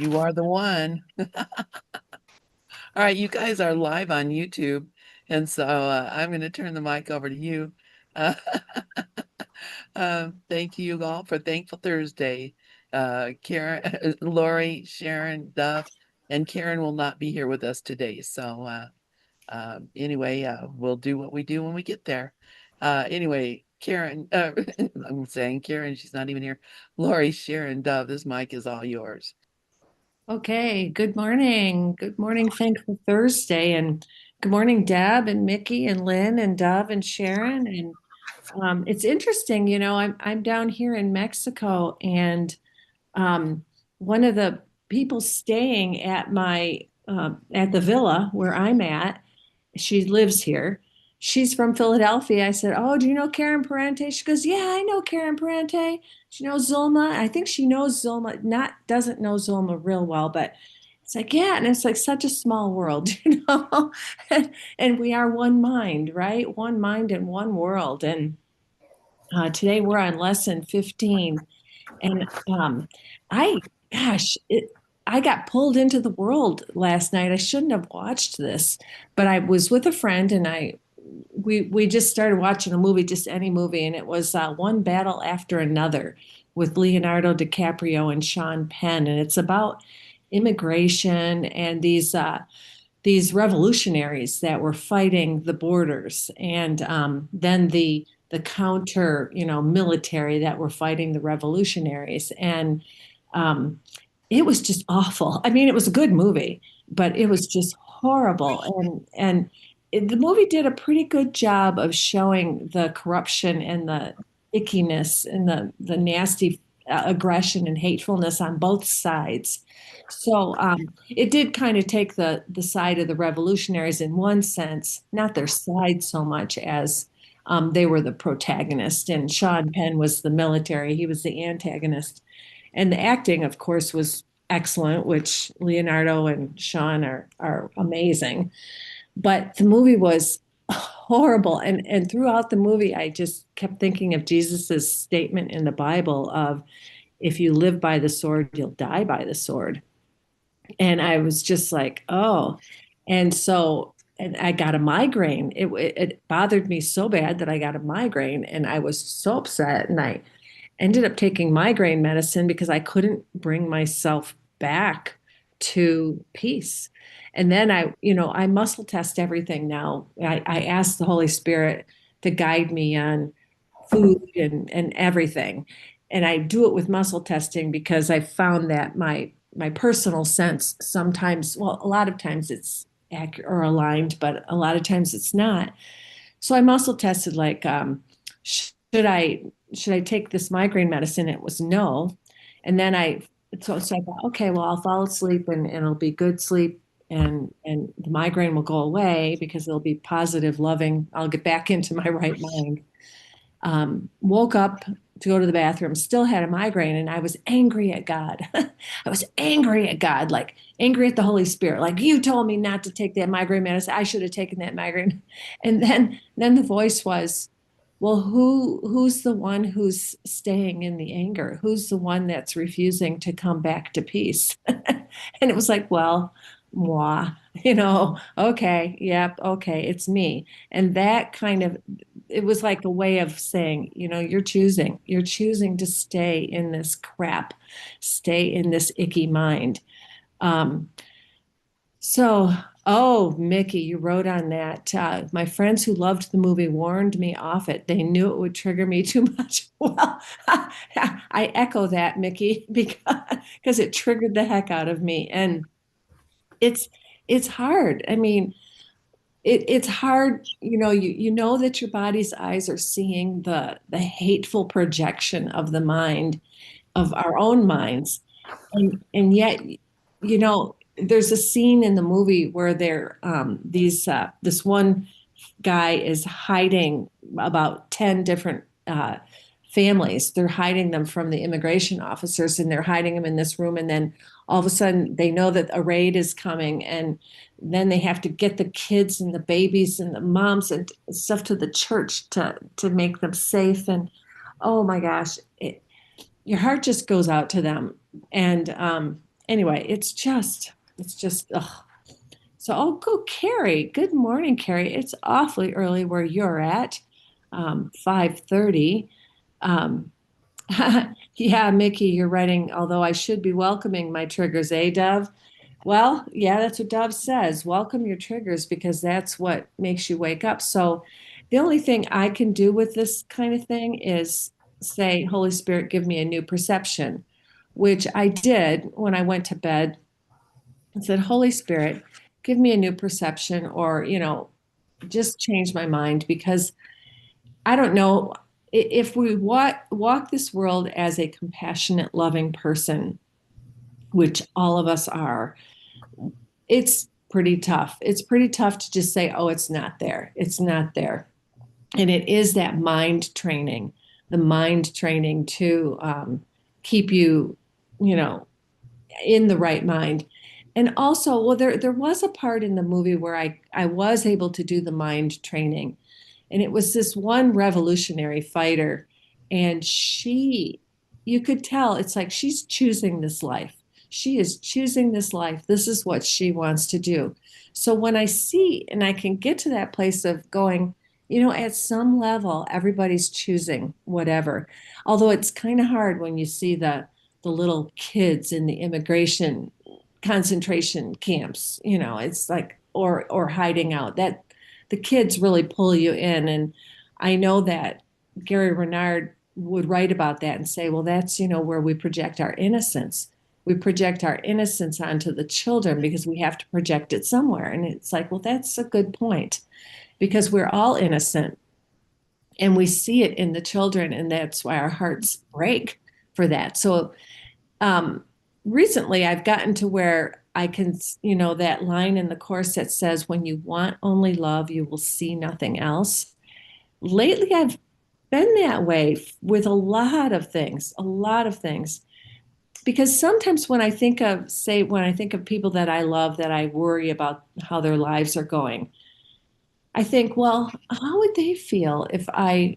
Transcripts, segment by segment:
You are the one. All right, you guys are live on YouTube, and so I'm going to turn the mic over to you. Uh, thank you all for Thankful Thursday. Karen, Lorri, Sharon, Duff, and Karen will not be here with us today. So anyway, we'll do what we do when we get there. Anyway, Karen, I'm saying Karen, she's not even here. Lorri, Sharon, Dove, this mic is all yours. Okay, good morning. Good morning, Thankful Thursday. And good morning, Deb and Mickey and Lynn and Dove and Sharon. And it's interesting, I'm down here in Mexico, and one of the people staying at my at the villa where I'm at, she lives here. She's from Philadelphia. I said, "Oh, do you know Karen Parente?" She goes, "Yeah, I know Karen Parente. She knows Zulma. I think she knows Zulma, not doesn't know Zulma real well, but it's like, yeah, and it's like such a small world, and we are one mind, right? One mind and one world. And today we're on lesson 15, and I, gosh, I got pulled into the world last night. I shouldn't have watched this, but I was with a friend, and we just started watching a movie, just any movie, and it was One Battle After Another with Leonardo DiCaprio and Sean Penn, and it's about immigration and these revolutionaries that were fighting the borders, and then the counter, military that were fighting the revolutionaries, and um, it was just awful. I mean, it was a good movie, but it was just horrible, the movie did a pretty good job of showing the corruption and the ickiness and the nasty aggression and hatefulness on both sides. So it did kind of take the side of the revolutionaries in one sense, not their side so much as they were the protagonist, and Sean Penn was the military. He was the antagonist. And the acting, of course, was excellent, which Leonardo and Sean are amazing. But the movie was horrible. And throughout the movie, I just kept thinking of Jesus's statement in the Bible of, if you live by the sword, you'll die by the sword. And I was just like, oh. And so, and I got a migraine. It bothered me so bad that I got a migraine, and I was so upset. And I ended up taking migraine medicine because I couldn't bring myself back to peace. And then I muscle test everything now. I ask the Holy Spirit to guide me on food and everything. And I do it with muscle testing because I found that my personal sense sometimes, well, a lot of times it's accurate or aligned, but a lot of times it's not. So I muscle tested, like, should I take this migraine medicine? It was no. And then so I thought, okay, well, I'll fall asleep, and it'll be good sleep, and the migraine will go away because it'll be positive, loving. I'll get back into my right mind. Woke up to go to the bathroom, still had a migraine, and I was angry at God. I was angry at God, like angry at the Holy Spirit, like, you told me not to take that migraine medicine. I should have taken that migraine. And then the voice was, well, who's the one who's staying in the anger? Who's the one that's refusing to come back to peace? And it was like, well, moi, okay, yep, okay, it's me. And that kind of, it was like a way of saying, you're choosing to stay in this crap, stay in this icky mind. Um, so, oh, Mickey, you wrote on that. My friends who loved the movie warned me off it. They knew it would trigger me too much. Well, I echo that, Mickey, because it triggered the heck out of me. And it's it's hard. I mean, it's hard, you know that your body's eyes are seeing the hateful projection of the mind, of our own minds. And yet, there's a scene in the movie where this one guy is hiding about 10 different families. They're hiding them from the immigration officers, and they're hiding them in this room. And then all of a sudden they know that a raid is coming, and then they have to get the kids and the babies and the moms and stuff to the church to make them safe. And oh my gosh, your heart just goes out to them. And Anyway, it's just, ugh. So I'll go, Carrie. Good morning, Carrie. It's awfully early where you're at, 5:30. Um, yeah, Mickey, you're writing, although I should be welcoming my triggers, eh, Dove? Well, yeah, that's what Dove says. Welcome your triggers because that's what makes you wake up. So the only thing I can do with this kind of thing is say, Holy Spirit, give me a new perception, which I did when I went to bed and said, Holy Spirit, give me a new perception or, just change my mind because I don't know if we walk this world as a compassionate, loving person, which all of us are, it's pretty tough. It's pretty tough to just say, oh, it's not there. It's not there. And it is that mind training, the mind training to keep you, you know, in the right mind. And also, well, there was a part in the movie where I was able to do the mind training. And it was this one revolutionary fighter. And you could tell it's like she's choosing this life. She is choosing this life. This is what she wants to do. So when I see and I can get to that place of going, at some level, everybody's choosing whatever. Although it's kind of hard when you see the little kids in the immigration concentration camps, it's like or hiding out. That the kids really pull you in. And I know that Gary Renard would write about that and say, well, that's, where we project our innocence. We project our innocence onto the children because we have to project it somewhere. And it's like, well, that's a good point because we're all innocent and we see it in the children. And that's why our hearts break for that. So um, recently I've gotten to where I can, that line in the course that says, when you want only love, you will see nothing else. Lately, I've been that way with a lot of things. Because sometimes when I think of people that I love, that I worry about how their lives are going, I think, well, how would they feel if I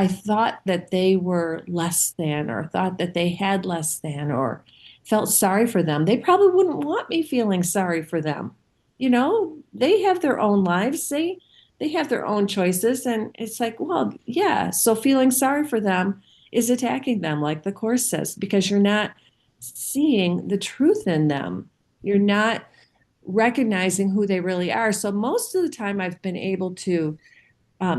thought that they were less than or thought that they had less than or felt sorry for them? They probably wouldn't want me feeling sorry for them. They have their own lives. They have their own choices and it's like, well, yeah, so feeling sorry for them is attacking them like the course says because you're not seeing the truth in them. You're not recognizing who they really are. So most of the time, I've been able to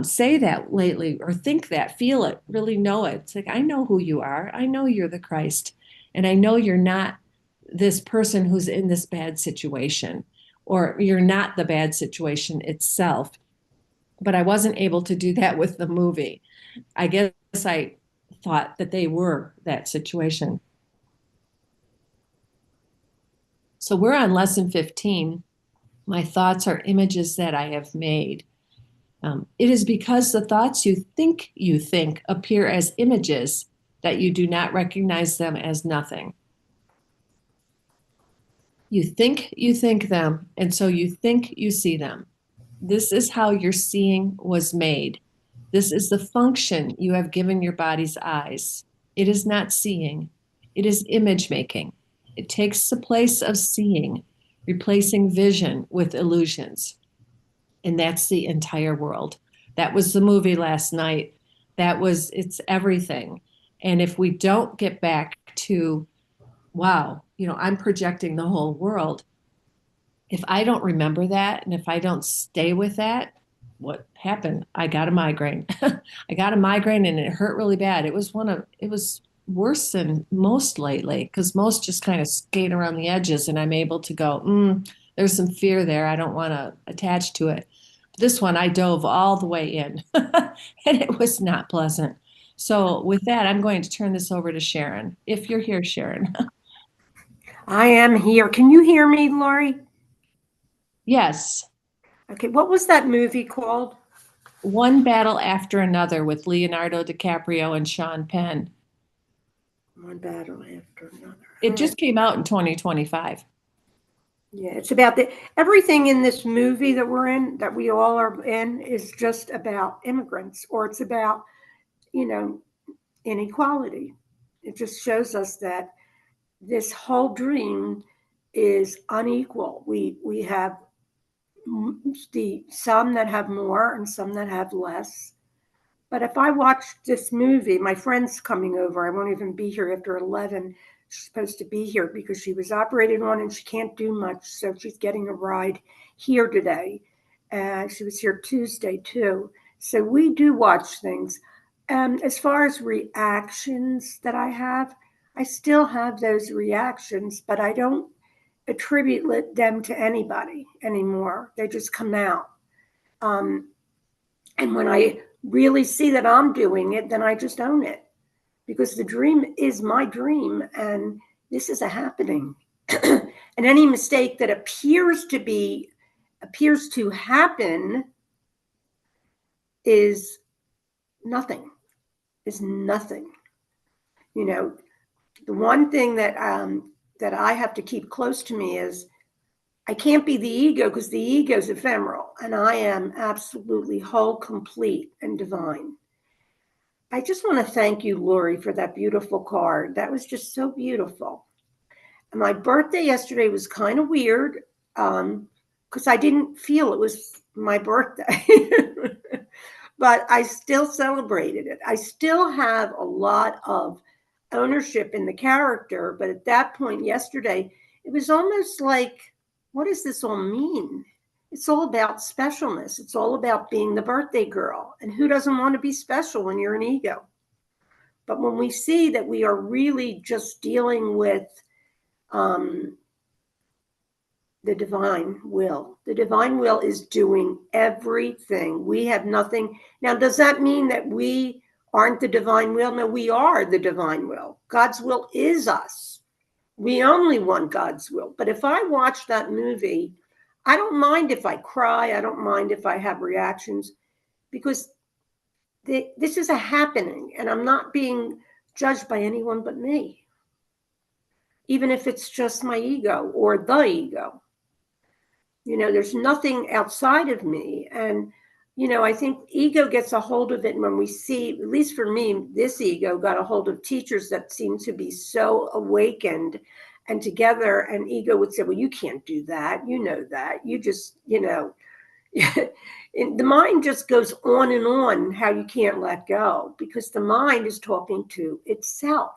say that lately, or think that, feel it, really know it. It's like, I know who you are. I know you're the Christ. And I know you're not this person who's in this bad situation, or you're not the bad situation itself. But I wasn't able to do that with the movie. I guess I thought that they were that situation. So we're on lesson 15. My thoughts are images that I have made. It is because the thoughts you think appear as images that you do not recognize them as nothing. You think them, and so you think you see them. This is how your seeing was made. This is the function you have given your body's eyes. It is not seeing, it is image making. It takes the place of seeing, replacing vision with illusions. And that's the entire world. That was the movie last night. It's everything. And if we don't get back to, wow, I'm projecting the whole world, if I don't remember that and if I don't stay with that, what happened? I got a migraine. I got a migraine and it hurt really bad. It was worse than most lately because most just kind of skate around the edges and I'm able to go, there's some fear there. I don't want to attach to it. This one, I dove all the way in and it was not pleasant. So, with that, I'm going to turn this over to Sharon. If you're here, Sharon. I am here. Can you hear me, Lori? Yes. Okay, what was that movie called? One Battle After Another with Leonardo DiCaprio and Sean Penn. One battle after another. It just came out in 2025. Yeah, it's about everything in this movie that we're in, that we all are in, is just about immigrants, or it's about, you know, inequality. It just shows us that this whole dream is unequal. We have some that have more and some that have less. But if I watch this movie, my friend's coming over. I won't even be here after 11. She's supposed to be here because she was operated on and she can't do much. So she's getting a ride here today. And she was here Tuesday too. So we do watch things. As far as reactions that I still have those reactions, but I don't attribute them to anybody anymore. They just come out. And when I really see that I'm doing it, then I just own it because the dream is my dream and this is a happening. And any mistake that appears to happen is nothing. You know, the one thing that I have to keep close to me is I can't be the ego because the ego is ephemeral and I am absolutely whole, complete, and divine. I just want to thank you, Lorri, for that beautiful card. That was just so beautiful. And my birthday yesterday was kind of weird because I didn't feel it was my birthday. But I still celebrated it. I still have a lot of ownership in the character. But at that point yesterday, it was almost like, what does this all mean? It's all about specialness. It's all about being the birthday girl. And who doesn't want to be special when you're an ego? But when we see that we are really just dealing with the divine will is doing everything. We have nothing. Now, does that mean that we aren't the divine will? No, we are the divine will. God's will is us. We only want God's will. But if I watch that movie, I don't mind if I cry. I don't mind if I have reactions because this is a happening and I'm not being judged by anyone but me. Even if it's just my ego or the ego. There's nothing outside of me. And, I think ego gets a hold of it when we see, at least for me, this ego got a hold of teachers that seem to be so awakened and together. And ego would say, well, you can't do that. You know that. You just, the mind just goes on how you can't let go because the mind is talking to itself.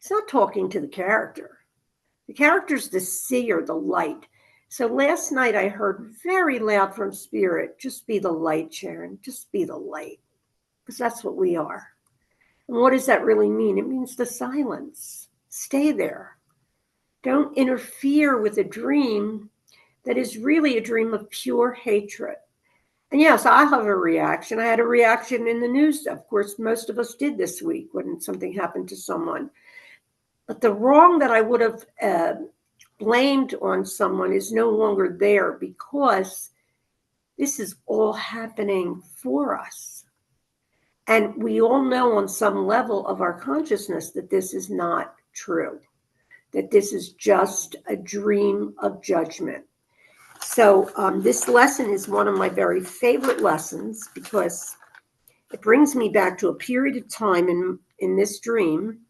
It's not talking to the character. The character's the seer, the light. So last night I heard very loud from Spirit, just be the light, Sharon, just be the light, because that's what we are. And what does that really mean? It means the silence. Stay there. Don't interfere with a dream that is really a dream of pure hatred. And yes, I have a reaction. I had a reaction in the news. Of course, most of us did this week when something happened to someone. But the wrong that I would have blamed on someone is no longer there because this is all happening for us. And we all know on some level of our consciousness that this is not true, that this is just a dream of judgment. So this lesson is one of my very favorite lessons because it brings me back to a period of time in this dream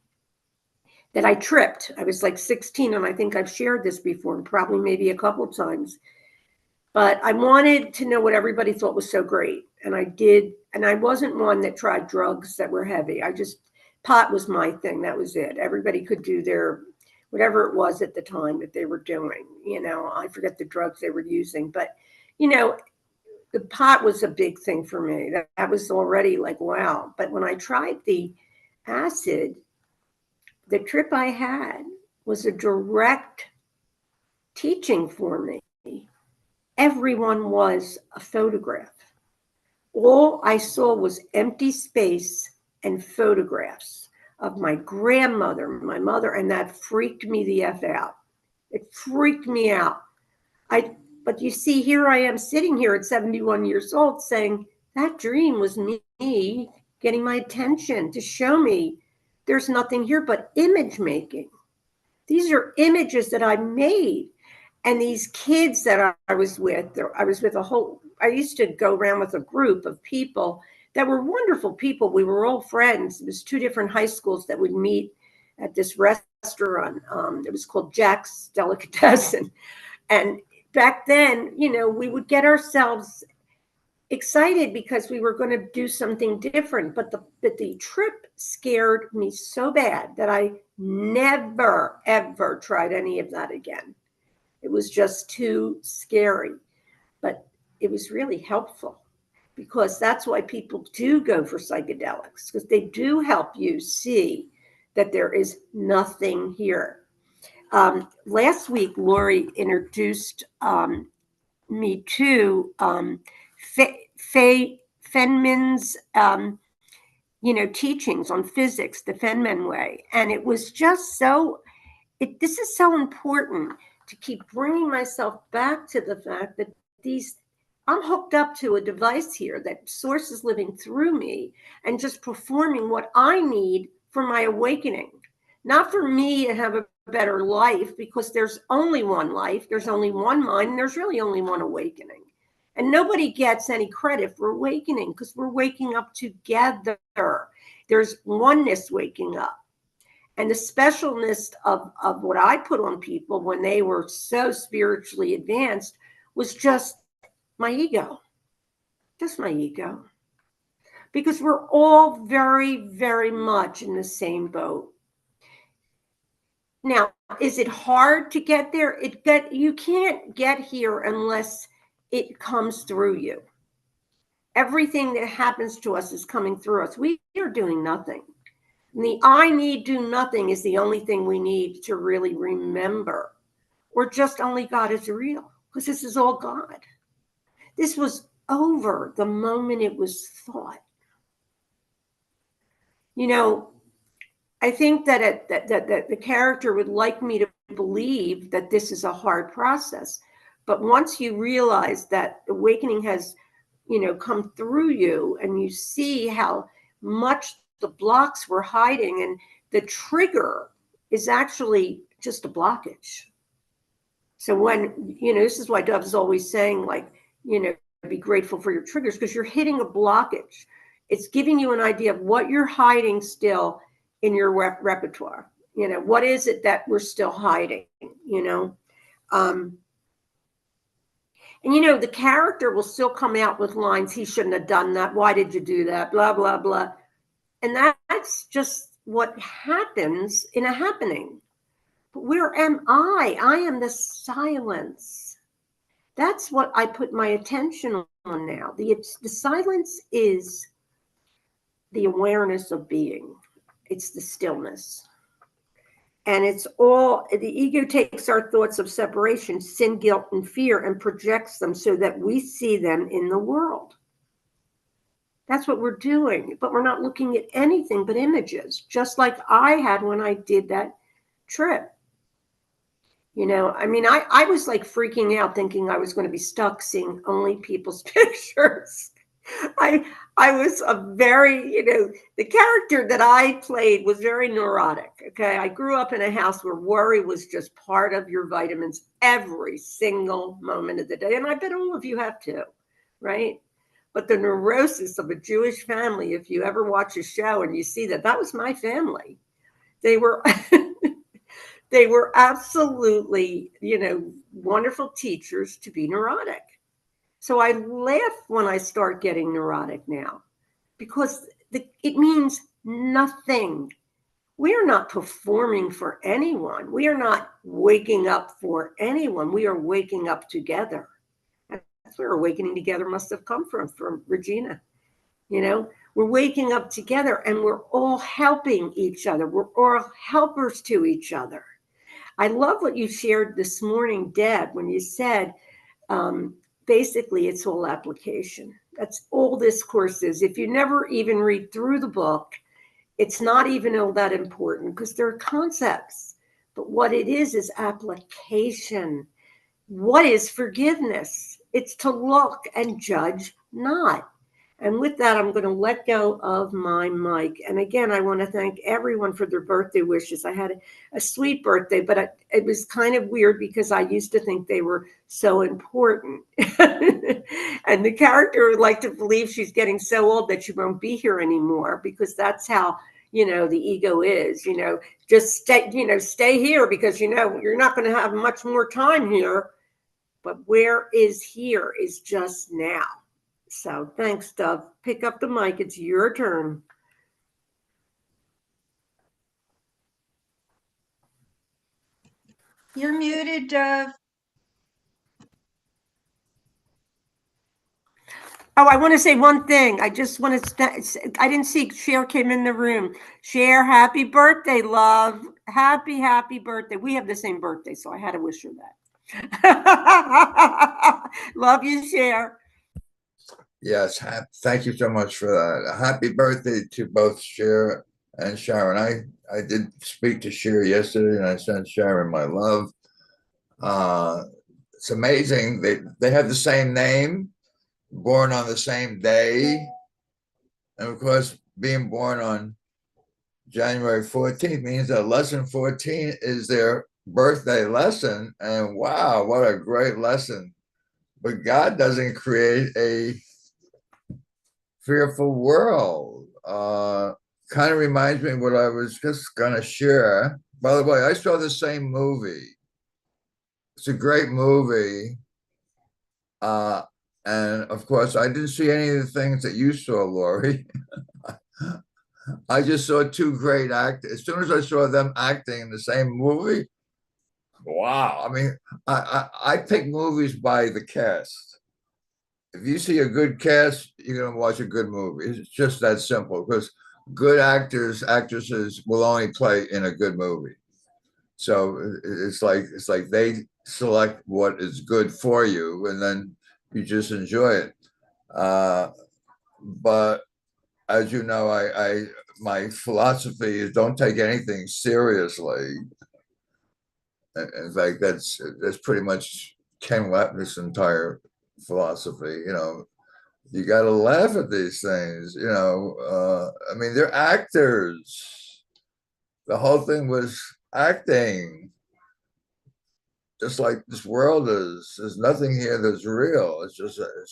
that I tripped. I was like 16, and I think I've shared this before, probably maybe a couple of times. But I wanted to know what everybody thought was so great. And I did. And I wasn't one that tried drugs that were heavy. Pot was my thing. That was it. Everybody could do their, whatever it was at the time that they were doing. I forget the drugs they were using. But, the pot was a big thing for me. That was already like, wow. But when I tried the acid, the trip I had was a direct teaching for me. Everyone was a photograph. All I saw was empty space and photographs of my grandmother, my mother, and that freaked me the F out. It freaked me out. But you see, here I am sitting here at 71 years old saying, that dream was me getting my attention to show me there's nothing here but image making. These are images that I made. And these kids that I was with I used to go around with a group of people that were wonderful people. We were all friends. It was two different high schools that would meet at this restaurant. It was called Jack's Delicatessen. And back then, we would get ourselves excited because we were going to do something different. But the trip scared me so bad that I never, ever tried any of that again. It was just too scary. But it was really helpful, because that's why people do go for psychedelics, because they do help you see that there is nothing here. Last week, Lorri introduced me to Fishman's, teachings on physics, the Fishman way, and it was just so. This is so important to keep bringing myself back to the fact that I'm hooked up to a device here that source is living through me and just performing what I need for my awakening. Not for me to have a better life, because there's only one life, there's only one mind, and there's really only one awakening. And nobody gets any credit for awakening, because we're waking up together. There's oneness waking up. And the specialness of what I put on people when they were so spiritually advanced was just my ego, just my ego. Because we're all very, very much in the same boat. Now, is it hard to get there? You can't get here unless it comes through you. Everything that happens to us is coming through us. We are doing nothing. And the I need do nothing is the only thing we need to really remember. Or just only God is real, because this is all God. This was over the moment it was thought. I think that the character would like me to believe that this is a hard process. But once you realize that awakening has, come through you, and you see how much the blocks were hiding, and the trigger is actually just a blockage. So when, this is why Dove is always saying, like, be grateful for your triggers, because you're hitting a blockage. It's giving you an idea of what you're hiding still in your repertoire. What is it that we're still hiding, and the character will still come out with lines, he shouldn't have done that, why did you do that, blah, blah, blah. And that's just what happens in a happening. But where am I? I am the silence. That's what I put my attention on now. The silence is the awareness of being. It's the stillness. And it's all, the ego takes our thoughts of separation, sin, guilt, and fear, and projects them so that we see them in the world. That's what we're doing. But we're not looking at anything but images, just like I had when I did that trip. I was like freaking out, thinking I was going to be stuck seeing only people's pictures. I was a very, the character that I played was very neurotic. Okay. I grew up in a house where worry was just part of your vitamins every single moment of the day. And I bet all of you have too, right? But the neurosis of a Jewish family, if you ever watch a show and you see that was my family, they were, they were absolutely, wonderful teachers to be neurotic. So I laugh when I start getting neurotic now, because it means nothing. We are not performing for anyone. We are not waking up for anyone. We are waking up together. That's where awakening together must have come from Regina. We're waking up together, and we're all helping each other. We're all helpers to each other. I love what you shared this morning, Deb, when you said, basically, it's all application. That's all this course is. If you never even read through the book, it's not even all that important, because there are concepts. But what it is application. What is forgiveness? It's to look and judge not. And with that, I'm going to let go of my mic. And again, I want to thank everyone for their birthday wishes. I had a sweet birthday, but it was kind of weird, because I used to think they were so important. And the character would like to believe she's getting so old that she won't be here anymore, because that's how, the ego is, just stay here because, you're not going to have much more time here. But where is here is just now. So thanks, Dove. Pick up the mic. It's your turn. You're muted, Dove. Oh, I want to say one thing. I just want to, I didn't see Cher came in the room. Cher, happy birthday, love. Happy, happy birthday. We have the same birthday, so I had to wish her that. Love you, Cher. Yes, thank you so much for that. Happy birthday to both Cher and Sharon. I did speak to Cher yesterday, and I sent Sharon my love. It's amazing. They have the same name, born on the same day. And of course, being born on January 14th means that lesson 14 is their birthday lesson. And wow, what a great lesson. But God doesn't create a fearful world. Kind of reminds me of what I was just going to share. By the way, I saw the same movie. It's a great movie. And of course, I didn't see any of the things that you saw, Lorri. I just saw two great actors. As soon as I saw them acting in the same movie, wow. I mean, I pick movies by the cast. If you see a good cast, you're going to watch a good movie. It's just that simple, because good actors, actresses will only play in a good movie. So it's like they select what is good for you, and then you just enjoy it. But as you know, my philosophy is don't take anything seriously. In fact, that's pretty much Ken Wapnick's entire philosophy. You got to laugh at these things. I mean, they're actors. The whole thing was acting. Just like this world is. There's nothing here that's real. It's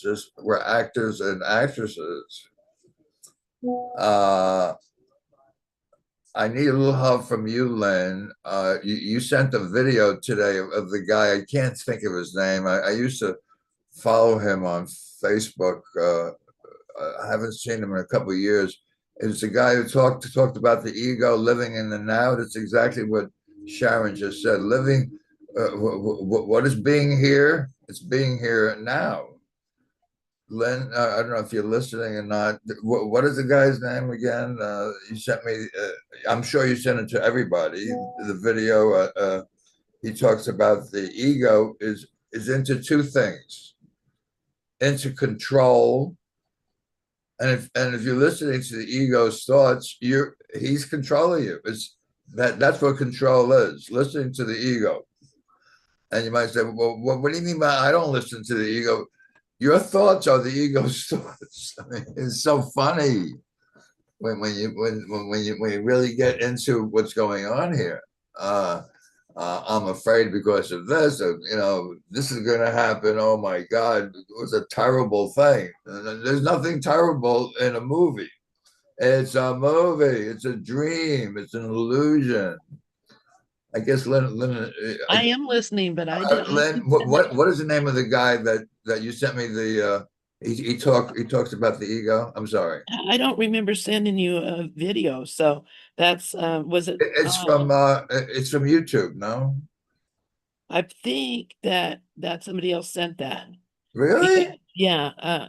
just we're actors and actresses. I need a little help from you, Lynn. You sent a video today of the guy. I can't think of his name. I used to follow him on Facebook. I haven't seen him in a couple of years. It's the guy who talked about the ego, living in the now. That's exactly what Sharon just said. Living, what is being here? It's being here now. Lynn, I don't know if you're listening or not. What is the guy's name again? You sent me. I'm sure you sent it to everybody. The video. He talks about the ego is into two things: into control. And if you're listening to the ego's thoughts, he's controlling you. That's what control is. Listening to the ego. And you might say, well, what do you mean by I don't listen to the ego? Your thoughts are the ego's thoughts. I mean, it's so funny when you really get into what's going on here. I'm afraid because of this. This is going to happen. Oh my God, it was a terrible thing. And there's nothing terrible in a movie. It's a movie. It's a dream. It's an illusion. I guess Lynn I am listening, but I did. Lynn, what is the name of the guy that you sent me the he talks about the ego? I'm sorry. I don't remember sending you a video, so that's was it? It's from YouTube, no? I think that somebody else sent that. Really? Because, yeah.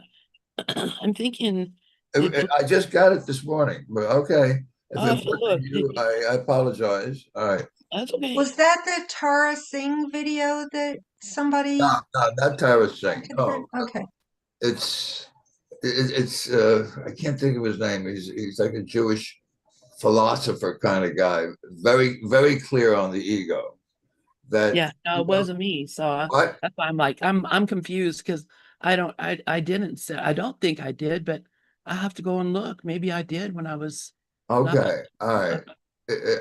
I'm thinking. I just got it this morning, but okay. If I'll have it to wasn't look. you, I apologize. All right. That's okay. Was that the Tara Singh video that somebody? No, not Tara Singh. No, Okay. it's I can't think of his name. He's like a Jewish philosopher kind of guy. Very, very clear on the ego. That Yeah, no, it wasn't me. So what? that's why I'm like, I'm confused because I didn't say, I don't think I did, but I have to go and look. Maybe I did when I was not. Okay. All right.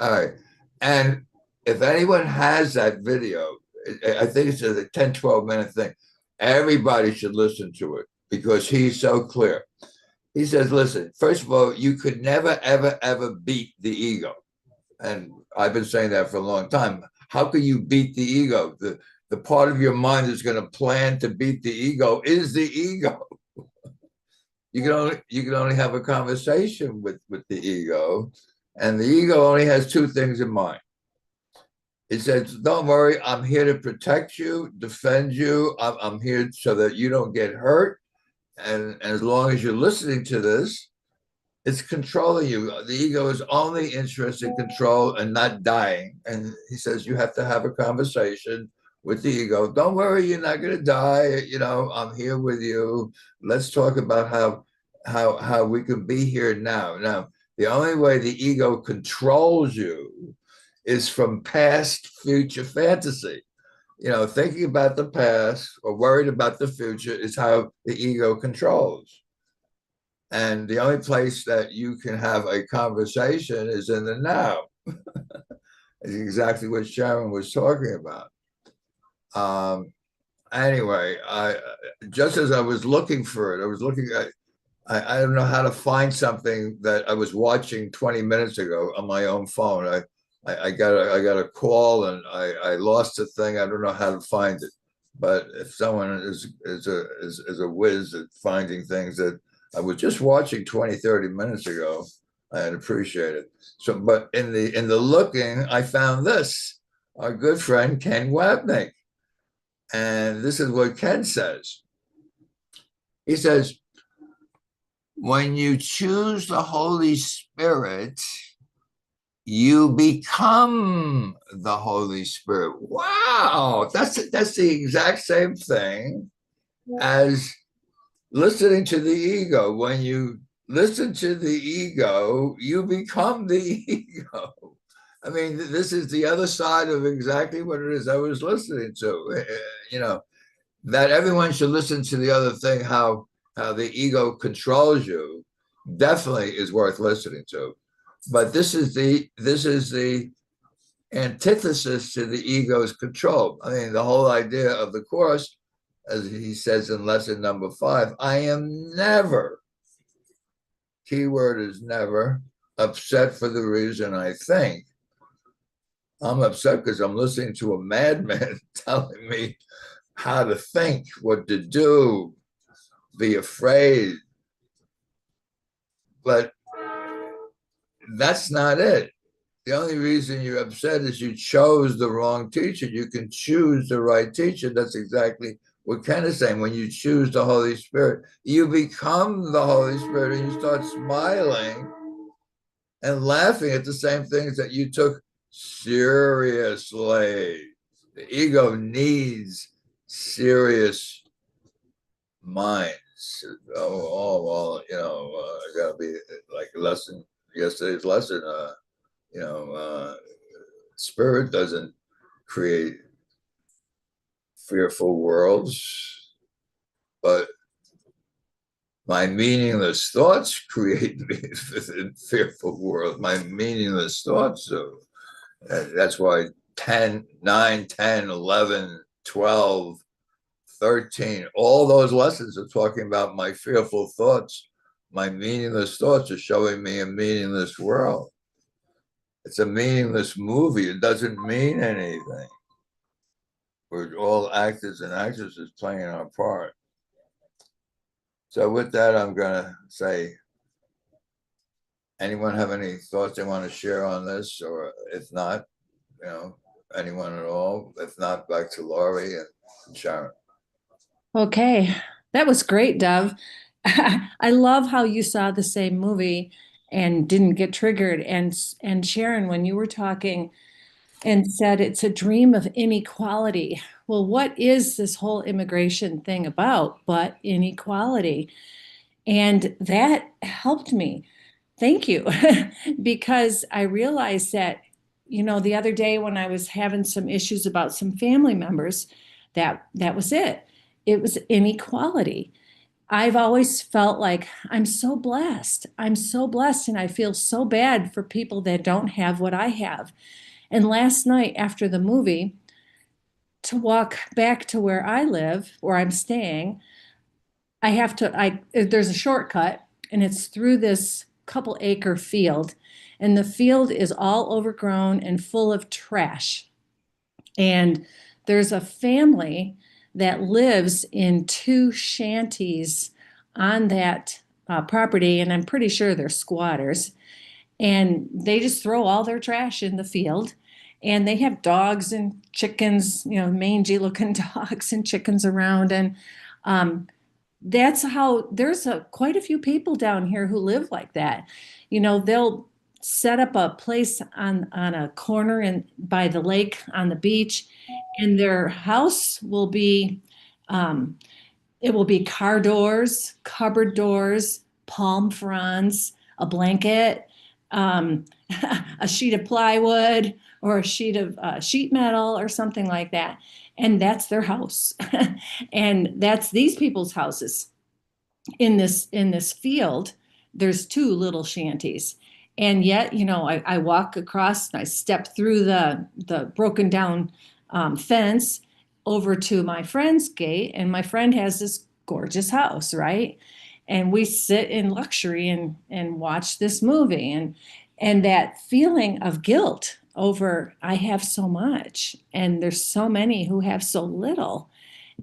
All right. And if anyone has that video, I think it's a 10-12 minute thing. Everybody should listen to it because he's so clear. He says, listen, first of all, you could never, ever, ever beat the ego. And I've been saying that for a long time. How can you beat the ego? The part of your mind that's going to plan to beat the ego is the ego. You can only have a conversation with the ego, and the ego only has two things in mind. It says, don't worry, I'm here to protect you, defend you. I'm here so that you don't get hurt. And as long as you're listening to this, it's controlling you. The ego is only interested in control and not dying. And he says, you have to have a conversation with the ego. Don't worry, you're not going to die. I'm here with you. Let's talk about how we can be here now. Now, the only way the ego controls you is from past future fantasy. Thinking about the past or worried about the future is how the ego controls. And the only place that you can have a conversation is in the now. It's exactly what Sharon was talking about. Anyway, just as I was looking for it, I was looking at, I don't know how to find something that I was watching 20 minutes ago on my own phone. I got a call and I lost the thing. I don't know how to find it. But if someone is a whiz at finding things that I was just watching 20, 30 minutes ago, I'd appreciate it. So, but in the looking, I found this, our good friend Ken Wapnick. And this is what Ken says. He says, when you choose the Holy Spirit, you become the Holy Spirit. Wow, that's the exact same thing as listening to the ego. When you listen to the ego, you become the ego. I mean, this is the other side of exactly what it is I was listening to. That everyone should listen to the other thing, how the ego controls you, definitely is worth listening to. But this is the antithesis to the ego's control. I mean, the whole idea of the Course, as he says in lesson number 5, I am never, keyword is never, upset for the reason I think. I'm upset because I'm listening to a madman telling me how to think, what to do, be afraid. But that's not it. The only reason you're upset is you chose the wrong teacher. You can choose the right teacher. That's exactly what Ken is saying. When you choose the Holy Spirit, you become the Holy Spirit and you start smiling and laughing at the same things that you took seriously. The ego needs serious minds. Well, I gotta be like yesterday's lesson. Spirit doesn't create fearful worlds, but my meaningless thoughts create fearful worlds. My meaningless thoughts. So that's why 10, 9, 10, 11, 12, 13, all those lessons are talking about my fearful thoughts. My meaningless thoughts are showing me a meaningless world. It's a meaningless movie. It doesn't mean anything. We're all actors and actresses playing our part. So with that, I'm going to say, anyone have any thoughts they want to share on this? Or if not, anyone at all? If not, back to Lorri and Sharon. Okay, that was great, Dove. I love how you saw the same movie and didn't get triggered. And Sharon, when you were talking and said it's a dream of inequality. Well, what is this whole immigration thing about but inequality? And that helped me. Thank you. Because I realized that, the other day when I was having some issues about some family members, that was it. It was inequality. I've always felt like I'm so blessed. I'm so blessed, and I feel so bad for people that don't have what I have. And last night after the movie, to walk back to where I live, where I'm staying, there's a shortcut, and it's through this couple acre field, and the field is all overgrown and full of trash. And there's a family that lives in two shanties on that property, and I'm pretty sure they're squatters. And they just throw all their trash in the field. And they have dogs and chickens, mangy looking dogs and chickens around. And that's how there's quite a few people down here who live like that. They'll set up a place on a corner and by the lake on the beach, and their house will be it will be car doors, cupboard doors, palm fronds, a blanket, a sheet of plywood, or a sheet of sheet metal or something like that. And that's their house. And that's these people's houses. In this field, there's two little shanties. And yet, I walk across and I step through the broken down fence over to my friend's gate, and my friend has this gorgeous house, right? And we sit in luxury and watch this movie, and that feeling of guilt over I have so much and there's so many who have so little.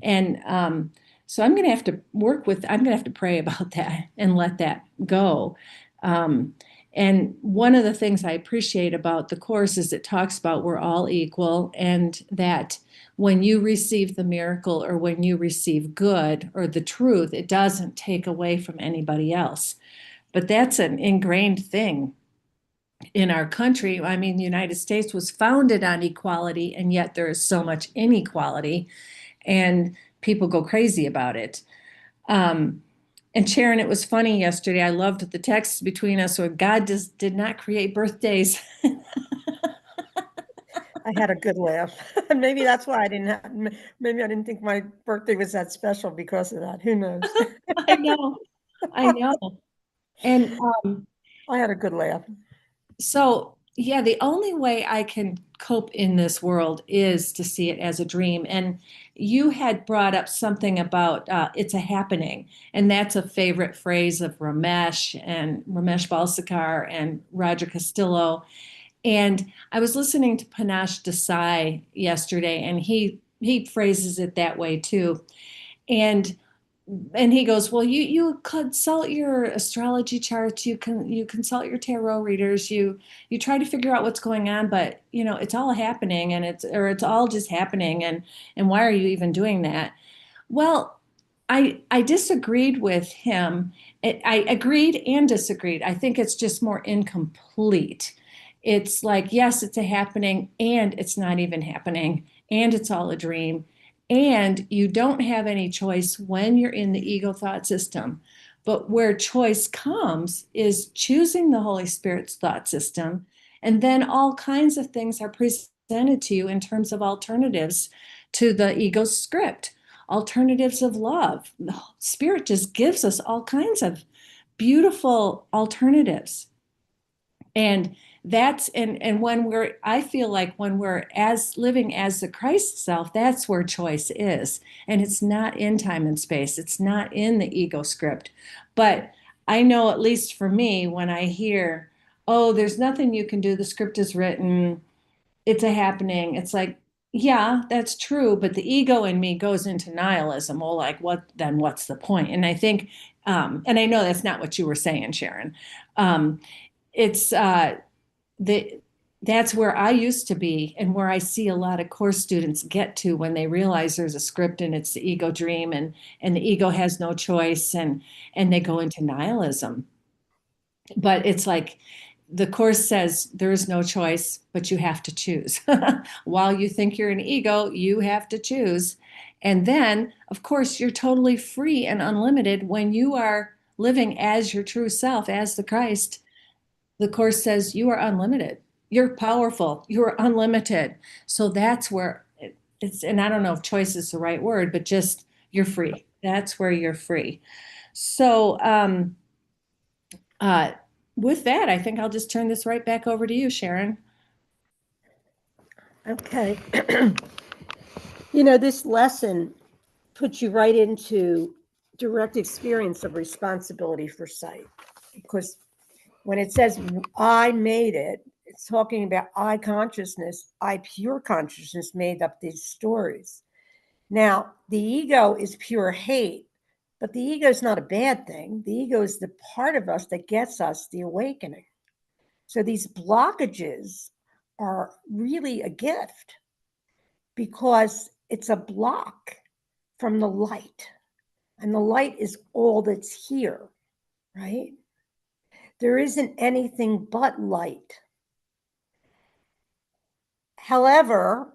And so I'm going to have to I'm going to have to pray about that and let that go. And one of the things I appreciate about the Course is it talks about we're all equal, and that when you receive the miracle or when you receive good or the truth, it doesn't take away from anybody else. But that's an ingrained thing in our country. I mean, the United States was founded on equality, and yet there is so much inequality, and people go crazy about it. And Sharon, it was funny yesterday. I loved the text between us where God did not create birthdays. I had a good laugh. Maybe that's why maybe I didn't think my birthday was that special because of that. Who knows? I know. And I had a good laugh. so, yeah, the only way I can cope in this world is to see it as a dream. And you had brought up something about it's a happening. And that's a favorite phrase of Ramesh Balsekar and Roger Castillo. And I was listening to Panache Desai yesterday, and he phrases it that way too. And he goes, well, you consult your astrology charts, you consult your tarot readers, you try to figure out what's going on, but it's all happening, and it's all just happening, and why are you even doing that? Well, I disagreed with him. I agreed and disagreed. I think it's just more incomplete. It's like, yes, it's a happening, and it's not even happening, and it's all a dream. And you don't have any choice when you're in the ego thought system. But where choice comes is choosing the Holy Spirit's thought system. And then all kinds of things are presented to you in terms of alternatives to the ego script, alternatives of love. The Spirit just gives us all kinds of beautiful alternatives. And I feel like when we're as living as the Christ self, that's where choice is. And it's not in time and space. It's not in the ego script. But I know, at least for me, when I hear, oh, there's nothing you can do, the script is written, it's a happening, it's like, yeah, that's true. But the ego in me goes into nihilism. Well, like, what's the point? And I think, and I know that's not what you were saying, Sharon. It's that's where I used to be, and where I see a lot of course students get to when they realize there's a script and it's the ego dream, and the ego has no choice, and they go into nihilism. But it's like the course says there is no choice, but you have to choose. While you think you're an ego, you have to choose. And then, of course, you're totally free and unlimited when you are living as your true self, as the Christ. The Course says you are unlimited. You're powerful. You're unlimited. So that's where it's, and I don't know if choice is the right word, but just you're free. That's where you're free. So with that, I think I'll just turn this right back over to you, Sharon. Okay. This lesson puts you right into direct experience of responsibility for sight. Because when it says I made it, it's talking about I consciousness, I pure consciousness made up these stories. Now, the ego is pure hate, but the ego is not a bad thing. The ego is the part of us that gets us the awakening. So these blockages are really a gift because it's a block from the light. And the light is all that's here, right? There isn't anything but light. However,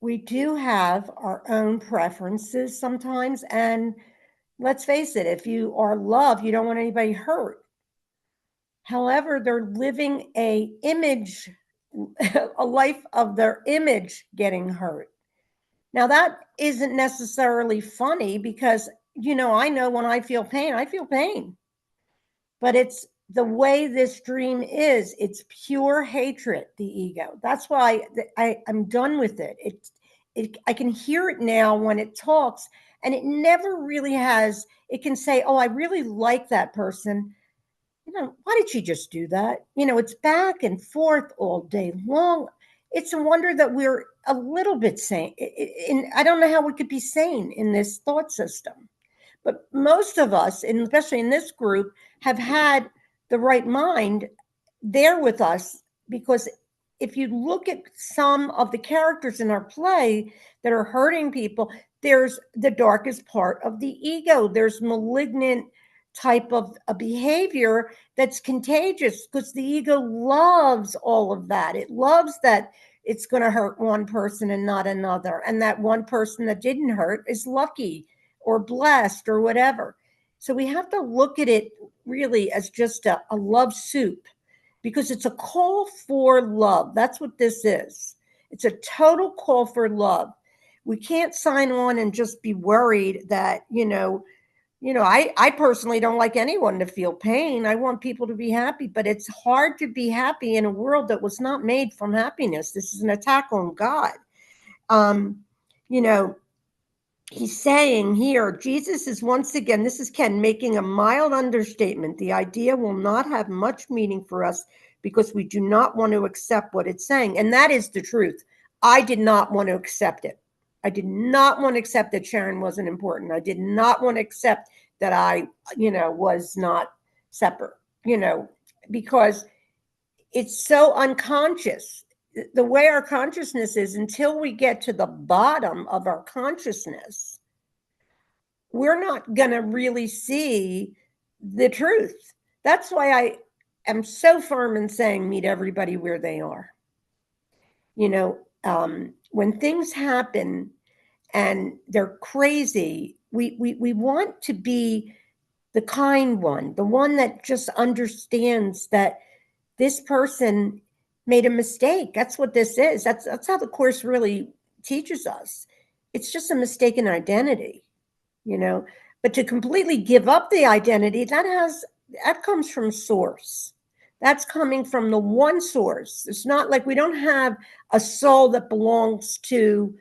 we do have our own preferences sometimes. And let's face it, if you are love, you don't want anybody hurt. However, they're living a image, a life of their image getting hurt. Now, that isn't necessarily funny because, I know when I feel pain. But it's the way this dream is. It's pure hatred, the ego. That's why I'm done with it. I can hear it now when it talks, and it never really has. It can say, oh, I really like that person. Why did she just do that? It's back and forth all day long. It's a wonder that we're a little bit sane. I don't know how we could be sane in this thought system. But most of us, and especially in this group, have had the right mind there with us, because if you look at some of the characters in our play that are hurting people, there's the darkest part of the ego. There's malignant type of a behavior that's contagious because the ego loves all of that. It loves that it's going to hurt one person and not another. And that one person that didn't hurt is lucky or blessed or whatever. So we have to look at it really as just a love soup, because it's a call for love. That's what this is. It's a total call for love. We can't sign on and just be worried that, I personally don't like anyone to feel pain. I want people to be happy, but it's hard to be happy in a world that was not made from happiness. This is an attack on God. You know, He's saying here, Jesus is once again, this is Ken making a mild understatement. The idea will not have much meaning for us because we do not want to accept what it's saying. And that is the truth. I did not want to accept it. I did not want to accept that Sharon wasn't important. I did not want to accept that I, was not separate, because it's so unconscious. The way our consciousness is, until we get to the bottom of our consciousness, we're not going to really see the truth. That's why I am so firm in saying meet everybody where they are. When things happen and they're crazy, we want to be the kind one, the one that just understands that this person made a mistake. That's what this is. That's how the Course really teaches us. It's just a mistaken identity, but to completely give up the identity, that comes from source. That's coming from the one source. It's not like we don't have a soul that belongs to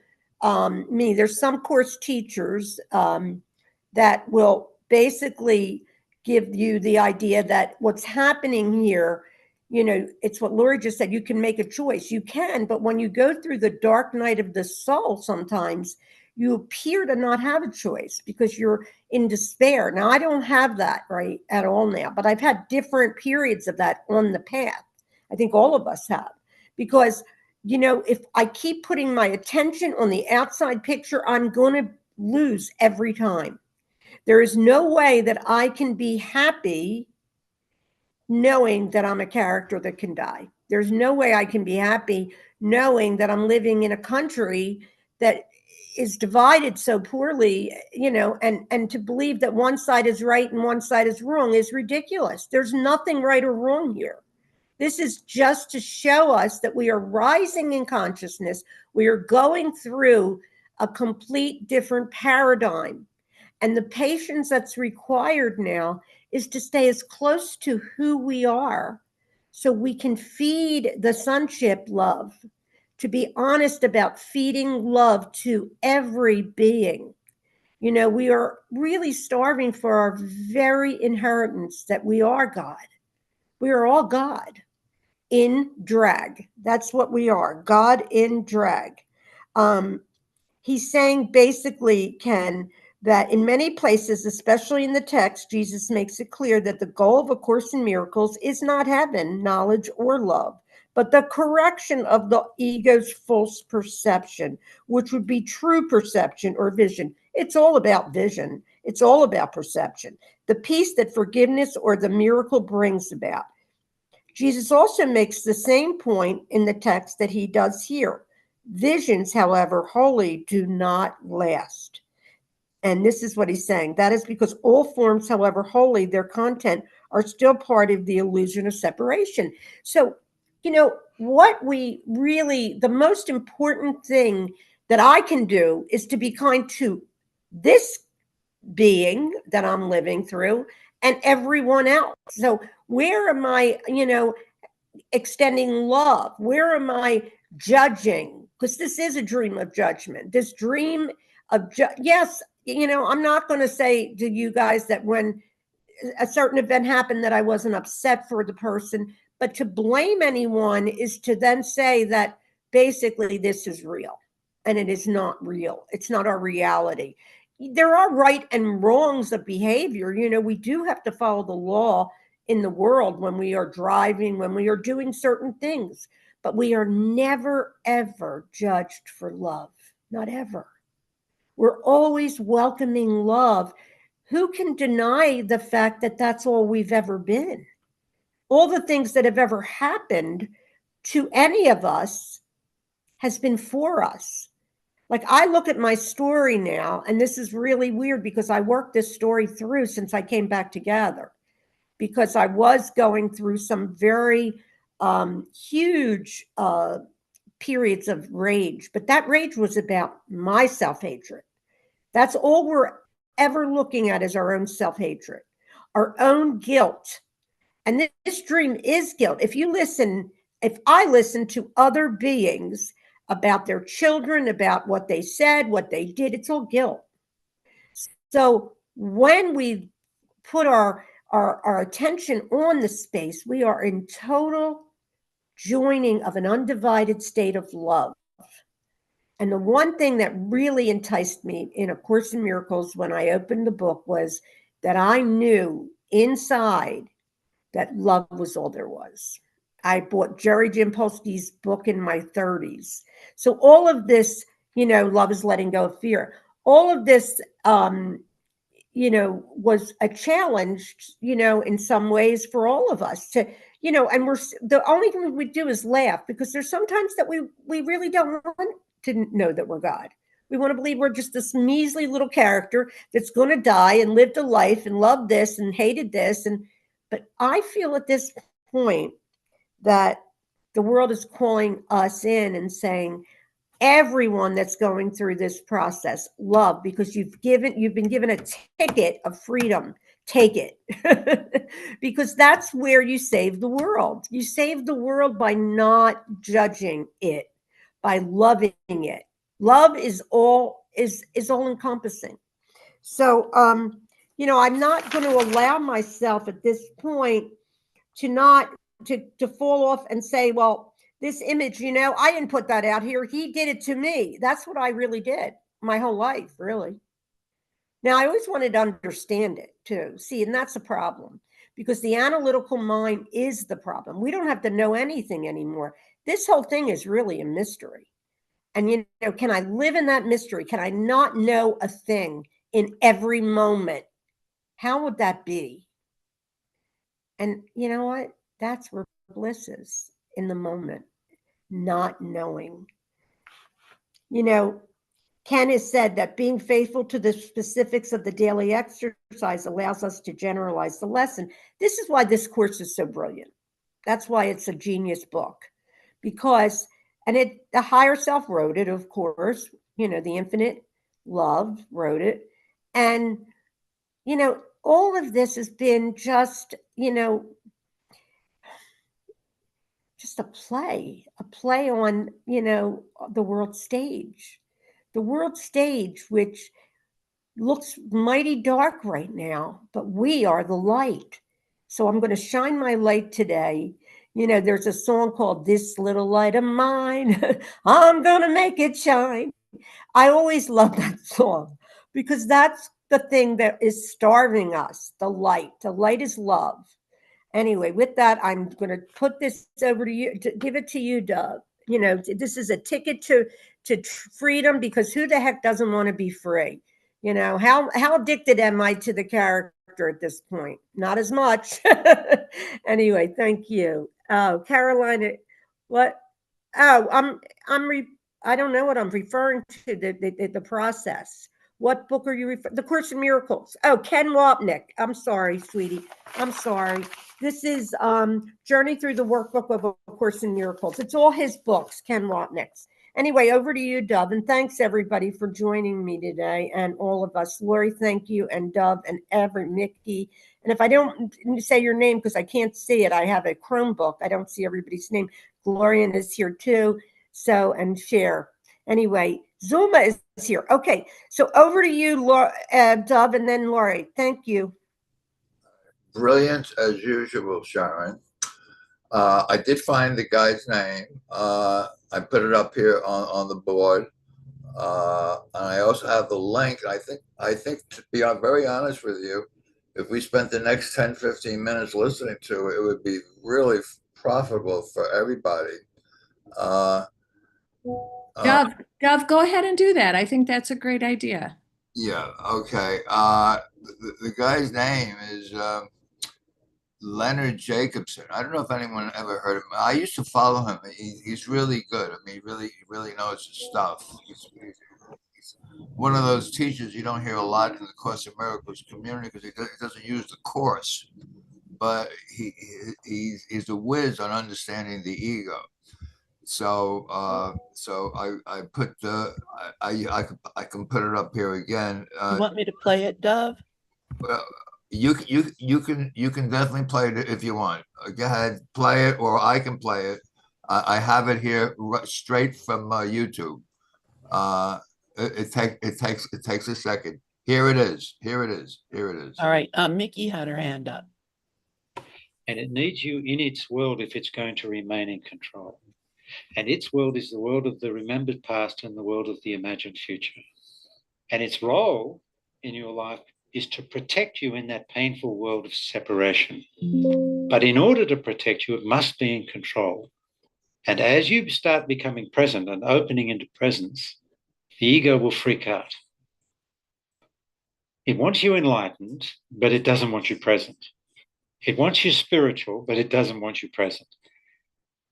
me. There's some Course teachers that will basically give you the idea that what's happening here, it's what Lorri just said. You can make a choice. You can, but when you go through the dark night of the soul, sometimes you appear to not have a choice because you're in despair. Now, I don't have that right at all now, but I've had different periods of that on the path. I think all of us have, because, if I keep putting my attention on the outside picture, I'm going to lose every time. There is no way that I can be happy knowing that I'm a character that can die. There's no way I can be happy knowing that I'm living in a country that is divided so poorly, and to believe that one side is right and one side is wrong is ridiculous. There's nothing right or wrong here. This is just to show us that we are rising in consciousness. We are going through a complete different paradigm. And the patience that's required now is to stay as close to who we are so we can feed the sonship love, to be honest about feeding love to every being. You know, we are really starving for our very inheritance that we are God. We are all God in drag. That's what we are, God in drag. Um, he's saying basically, Ken, that in many places, especially in the text, Jesus makes it clear that the goal of A Course in Miracles is not heaven, knowledge, or love, but the correction of the ego's false perception, which would be true perception or vision. It's all about vision. It's all about perception. The peace that forgiveness or the miracle brings about. Jesus also makes the same point in the text that he does here. Visions, however, holy, do not last. And this is what he's saying. That is because all forms, however holy, their content are still part of the illusion of separation. So, you know, what we really, the most important thing that I can do is to be kind to this being that I'm living through and everyone else. So, where am I, extending love? Where am I judging? Because this is a dream of judgment. This dream of, yes, I'm not going to say to you guys that when a certain event happened that I wasn't upset for the person, but to blame anyone is to then say that basically this is real and it is not real. It's not our reality. There are right and wrongs of behavior. We do have to follow the law in the world when we are driving, when we are doing certain things, but we are never, ever judged for love. Not ever. We're always welcoming love. Who can deny the fact that that's all we've ever been? All the things that have ever happened to any of us has been for us. Like, I look at my story now, and this is really weird because I worked this story through since I came back together, because I was going through some very huge periods of rage. But that rage was about my self-hatred. That's all we're ever looking at, is our own self-hatred, our own guilt. And this dream is guilt. If I listen to other beings about their children, about what they said, what they did, it's all guilt. So when we put our attention on the space, we are in total joining of an undivided state of love. And the one thing that really enticed me in A Course in Miracles when I opened the book was that I knew inside that love was all there was. I bought Jerry Jampolsky's book in my 30s. So all of this, love is letting go of fear. All of this, was a challenge, in some ways for all of us to, and the only thing we do is laugh, because there's sometimes that we really don't want to know that we're God. We want to believe we're just this measly little character that's going to die and lived a life and loved this and hated this. But I feel at this point that the world is calling us in and saying, everyone that's going through this process, love, because you've been given a ticket of freedom. Take it. Because that's where you save the world. You save the world by not judging it, by loving it. Love is all encompassing. So I'm not going to allow myself at this point to fall off and say, well, this image, I didn't put that out here. He did it to me. That's what I really did my whole life, really. Now, I always wanted to understand it too. See, and that's a problem, because the analytical mind is the problem. We don't have to know anything anymore. This whole thing is really a mystery. And, can I live in that mystery? Can I not know a thing in every moment? How would that be? And you know what? That's where bliss is, in the moment, not knowing. Ken has said that being faithful to the specifics of the daily exercise allows us to generalize the lesson. This is why this course is so brilliant. That's why it's a genius book, because, the higher self wrote it, of course, the infinite love wrote it. And, all of this has been just, just a play on, the world stage, which looks mighty dark right now, but we are the light. So I'm going to shine my light today. You know, there's a song called This Little Light of Mine. I'm going to make it shine. I always love that song because that's the thing that is starving us, the light. The light is love. Anyway, with that, I'm going to put this over to you, to give it to you, Doug. You know, this is a ticket to freedom, because who the heck doesn't want to be free? You know, how addicted am I to the character at this point? Not as much. Anyway, thank you. Oh, Carolina, what? Oh, I don't know what I'm referring to, the process. What book are you referring? The Course in Miracles. Oh, Ken Wapnick. I'm sorry, sweetie. I'm sorry. This is Journey Through the Workbook of A Course in Miracles. It's all his books, Ken Wapnick's. Anyway, over to you, Dove. And thanks, everybody, for joining me today, and all of us. Lorri, thank you, and Dove, and Mickey. And if I don't say your name because I can't see it, I have a Chromebook. I don't see everybody's name. Glorian is here, too. So, and Cher. Anyway, Zulma is here. Okay, so over to you, Dove, and then Lorri. Thank you. Brilliant as usual, Sharon. I did find the guy's name. I put it up here on the board. And I also have the link. I think to be very honest with you, if we spent the next 10, 15 minutes listening to it, it would be really profitable for everybody. Dove, go ahead and do that. I think that's a great idea. Yeah, okay. The guy's name is Leonard Jacobson. I don't know if anyone ever heard of him. I used to follow him. He's really good. I mean, he really knows his stuff. He's one of those teachers you don't hear a lot in the Course in Miracles community because he doesn't use the course, but he's a whiz on understanding the ego. So I put I can put it up here again. You want me to play it, Dove? Well, you can definitely play it if you want. Go ahead, play it, or I can play it. I have it here straight from YouTube. It takes a second. Here it is. All right. Mickey had her hand up. And it needs you in its world if it's going to remain in control. And its world is the world of the remembered past and the world of the imagined future. And its role in your life is to protect you in that painful world of separation. But in order to protect you, it must be in control. And as you start becoming present and opening into presence, the ego will freak out. It wants you enlightened, but it doesn't want you present. It wants you spiritual, but it doesn't want you present.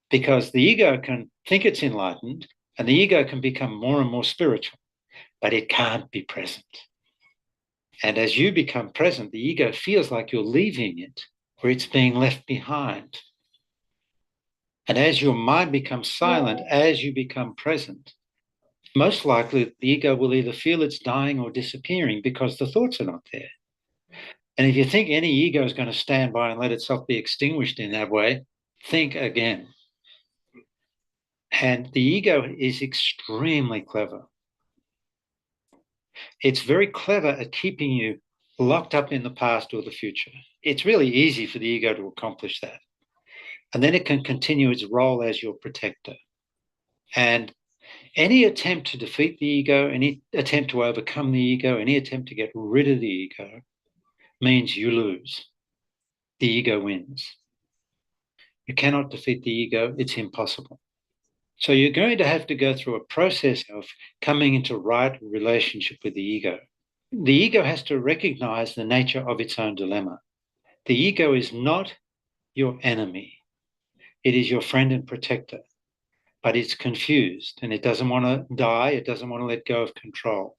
Because the ego can think it's enlightened, and the ego can become more and more spiritual, but it can't be present. And as you become present, the ego feels like you're leaving it, or it's being left behind. And as your mind becomes silent, as you become present, most likely the ego will either feel it's dying or disappearing because the thoughts are not there. And if you think any ego is going to stand by and let itself be extinguished in that way, think again. And the ego is extremely clever. It's very clever at keeping you locked up in the past or the future. It's really easy for the ego to accomplish that. And then it can continue its role as your protector. And any attempt to defeat the ego, any attempt to overcome the ego, any attempt to get rid of the ego means you lose. The ego wins. You cannot defeat the ego. It's impossible. So you're going to have to go through a process of coming into right relationship with the ego. The ego has to recognize the nature of its own dilemma. The ego is not your enemy. It is your friend and protector, but it's confused and it doesn't want to die. It doesn't want to let go of control.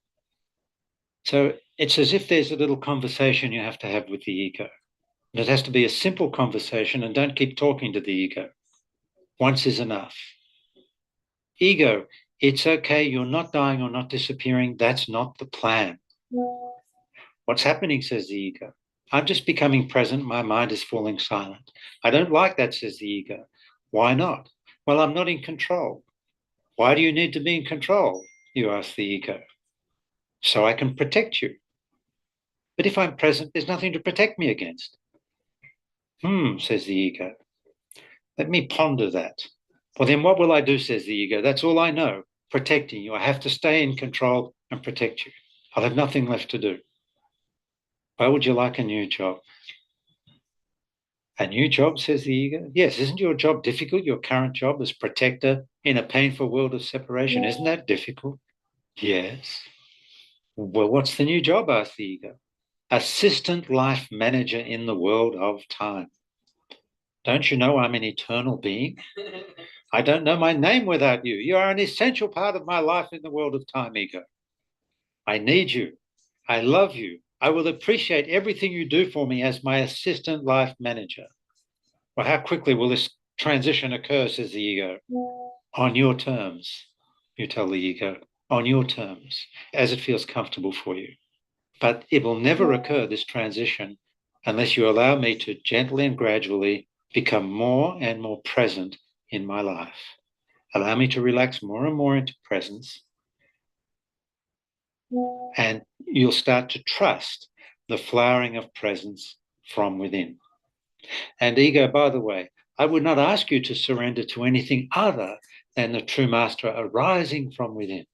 So it's as if there's a little conversation you have to have with the ego. And it has to be a simple conversation, and don't keep talking to the ego. Once is enough. Ego, it's okay. You're not dying or not disappearing. That's not the plan. What's happening, says the ego. I'm just becoming present. My mind is falling silent. I don't like that, says the ego. Why not? Well, I'm not in control. Why do you need to be in control? You ask the ego. So I can protect you. But if I'm present, there's nothing to protect me against. Says the ego. Let me ponder that. Well, then what will I do, says the ego? That's all I know, protecting you. I have to stay in control and protect you. I'll have nothing left to do. Why would you like a new job? A new job, says the ego? Yes, isn't your job difficult? Your current job as protector in a painful world of separation, isn't that difficult? Yes. Well, what's the new job, asked the ego. Assistant life manager in the world of time. Don't you know I'm an eternal being? I don't know my name without you. You are an essential part of my life in the world of time, ego. I need you. I love you. I will appreciate everything you do for me as my assistant life manager. Well, how quickly will this transition occur, says the ego? On your terms, you tell the ego, on your terms, as it feels comfortable for you. But it will never occur, this transition, unless you allow me to gently and gradually become more and more present in my life. Allow me to relax more and more into presence. And you'll start to trust the flowering of presence from within. And ego, by the way, I would not ask you to surrender to anything other than the true master arising from within.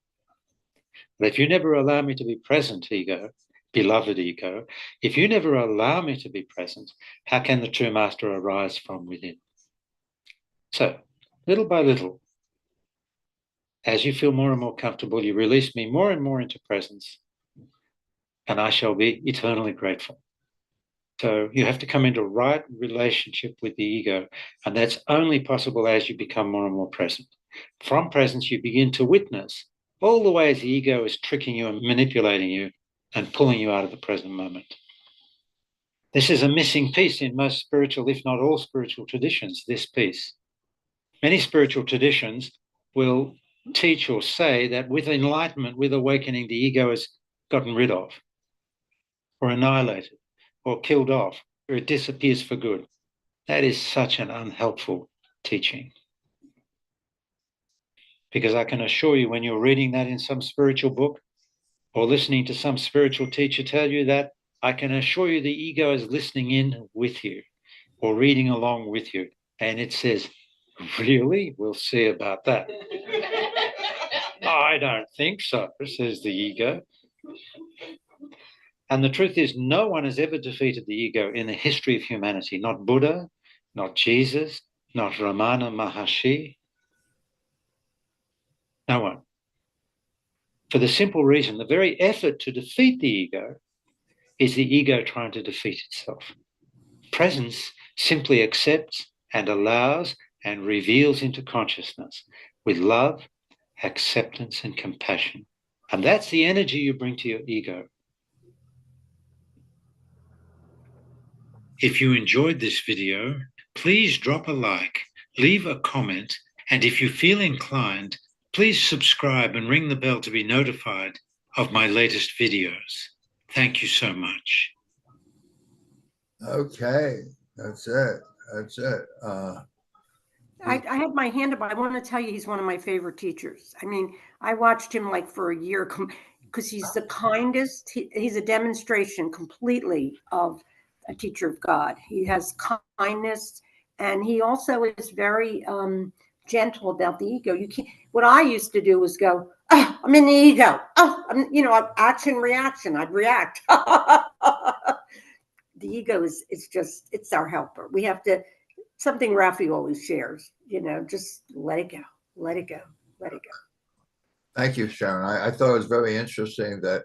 But if you never allow me to be present, ego, beloved ego, if you never allow me to be present, how can the true master arise from within? So, little by little, as you feel more and more comfortable, you release me more and more into presence, and I shall be eternally grateful. So you have to come into right relationship with the ego, and that's only possible as you become more and more present. From presence, you begin to witness all the ways the ego is tricking you and manipulating you and pulling you out of the present moment. This is a missing piece in most spiritual, if not all spiritual traditions, this piece. Many spiritual traditions will teach or say that with enlightenment, with awakening, the ego is gotten rid of or annihilated or killed off, or it disappears for good. That is such an unhelpful teaching. Because I can assure you, when you're reading that in some spiritual book or listening to some spiritual teacher tell you that, I can assure you the ego is listening in with you or reading along with you. And it says, really? We'll see about that. I don't think so, says the ego. And the truth is, no one has ever defeated the ego in the history of humanity. Not Buddha, not Jesus, not Ramana Maharshi. No one. For the simple reason, the very effort to defeat the ego is the ego trying to defeat itself. Presence simply accepts and allows and reveals into consciousness with love, acceptance, and compassion. And that's the energy you bring to your ego. If you enjoyed this video, please drop a like, leave a comment, and if you feel inclined, please subscribe and ring the bell to be notified of my latest videos. Thank you so much. Okay, that's it. That's it. I had my hand up. I want to tell you, he's one of my favorite teachers. I mean, I watched him like for a year because he's the kindest. He's a demonstration completely of a teacher of God. He has kindness, and he also is very gentle about the ego. You can't. What I used to do was go, "Oh, I'm in the ego. Oh, action reaction. I'd react." The ego it's our helper. We have to. Something Rafi always shares, just let it go, let it go, let it go. Thank you, Sharon. I thought it was very interesting that,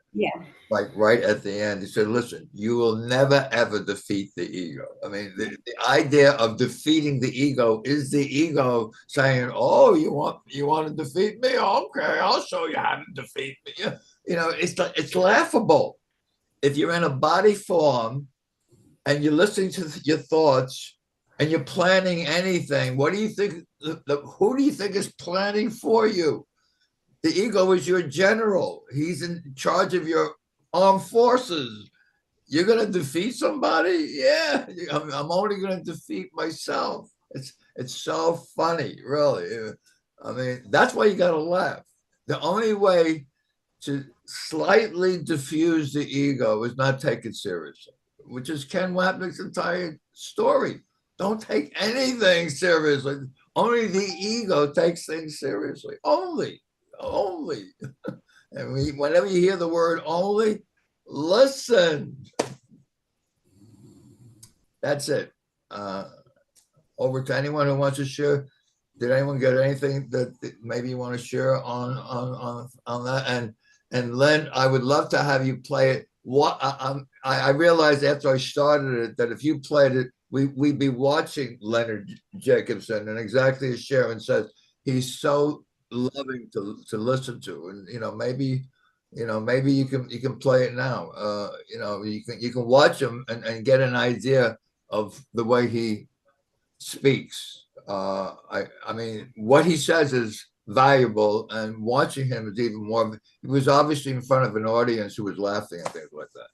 like right at the end, he said, listen, you will never, ever defeat the ego. I mean, the idea of defeating the ego is the ego saying, oh, you want to defeat me? Okay, I'll show you how to defeat me. It's laughable. If you're in a body form and you're listening to your thoughts, and you're planning anything, what do you think? Who do you think is planning for you? The ego is your general. He's in charge of your armed forces. You're going to defeat somebody? Yeah, I'm only going to defeat myself. It's so funny, really. I mean, that's why you got to laugh. The only way to slightly diffuse the ego is not taken seriously, which is Ken Wapnick's entire story. Don't take anything seriously. Only the ego takes things seriously. Only. And whenever you hear the word only, listen. That's it. Over to anyone who wants to share. Did anyone get anything that maybe you want to share on that? And Len, I would love to have you play it. What I realized after I started it that if you played it, we'd be watching Leonard Jacobson, and exactly as Sharon says, he's so loving to listen to, and maybe you can play it now. You can watch him and get an idea of the way he speaks. I mean, what he says is valuable, and watching him is even more. He was obviously in front of an audience who was laughing and things like that.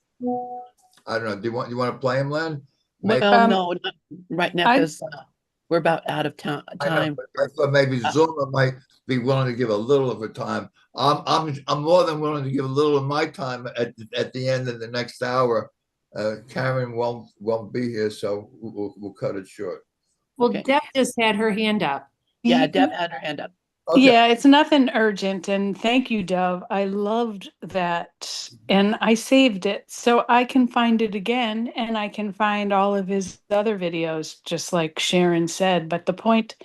I don't know. Do you want to play him, Len? Well, no, not right now, because we're about out of time. I thought maybe Zuma might be willing to give a little of her time. I'm more than willing to give a little of my time at the end of the next hour. Karen won't be here, so we'll cut it short. Well, Okay. Deb just had her hand up. Yeah, Deb had her hand up. Okay. Yeah, it's nothing urgent. And thank you, Dove. I loved that. And I saved it so I can find it again and I can find all of his other videos, just like Sharon said. But the point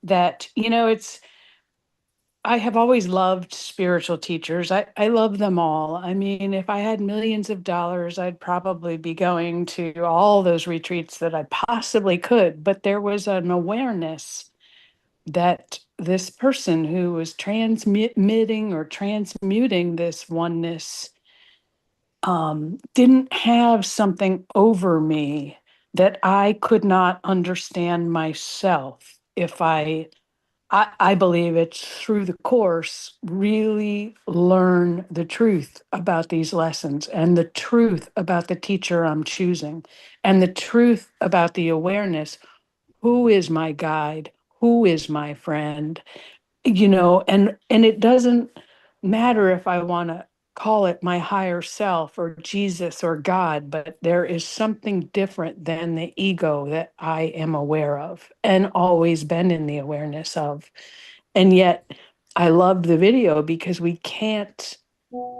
that, I have always loved spiritual teachers. I love them all. I mean, if I had millions of dollars, I'd probably be going to all those retreats that I possibly could. But there was an awareness that this person who was transmitting or transmuting this oneness didn't have something over me that I could not understand myself if I believe it's through the course, really learn the truth about these lessons and the truth about the teacher I'm choosing and the truth about the awareness. Who is my guide? Who is my friend? And it doesn't matter if I want to call it my higher self or Jesus or God, but there is something different than the ego that I am aware of and always been in the awareness of. And yet I love the video because we can't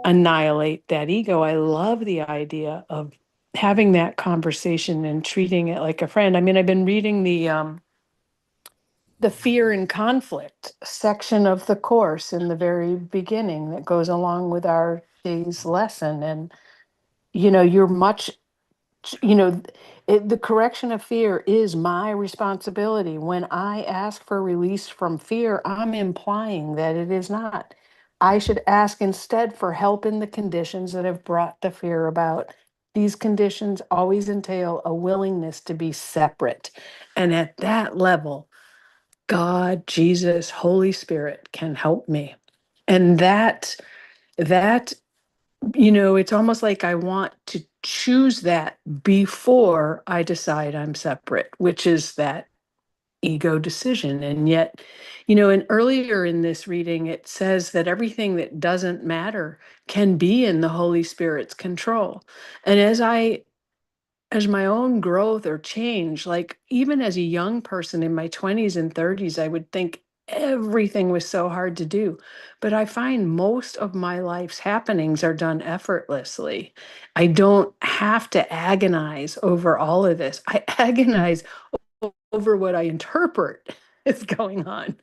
annihilate that ego. I love the idea of having that conversation and treating it like a friend. I mean, I've been reading the fear and conflict section of the course in the very beginning that goes along with our day's lesson. And, you're much, the correction of fear is my responsibility. When I ask for release from fear, I'm implying that it is not. I should ask instead for help in the conditions that have brought the fear about. These conditions always entail a willingness to be separate. And at that level, God, Jesus, Holy Spirit can help me. And that, it's almost like I want to choose that before I decide I'm separate, which is that ego decision. And yet, and earlier in this reading, it says that everything that doesn't matter can be in the Holy Spirit's control. And as my own growth or change, like even as a young person in my 20s and 30s, I would think everything was so hard to do. But I find most of my life's happenings are done effortlessly. I don't have to agonize over all of this. I agonize over what I interpret is going on.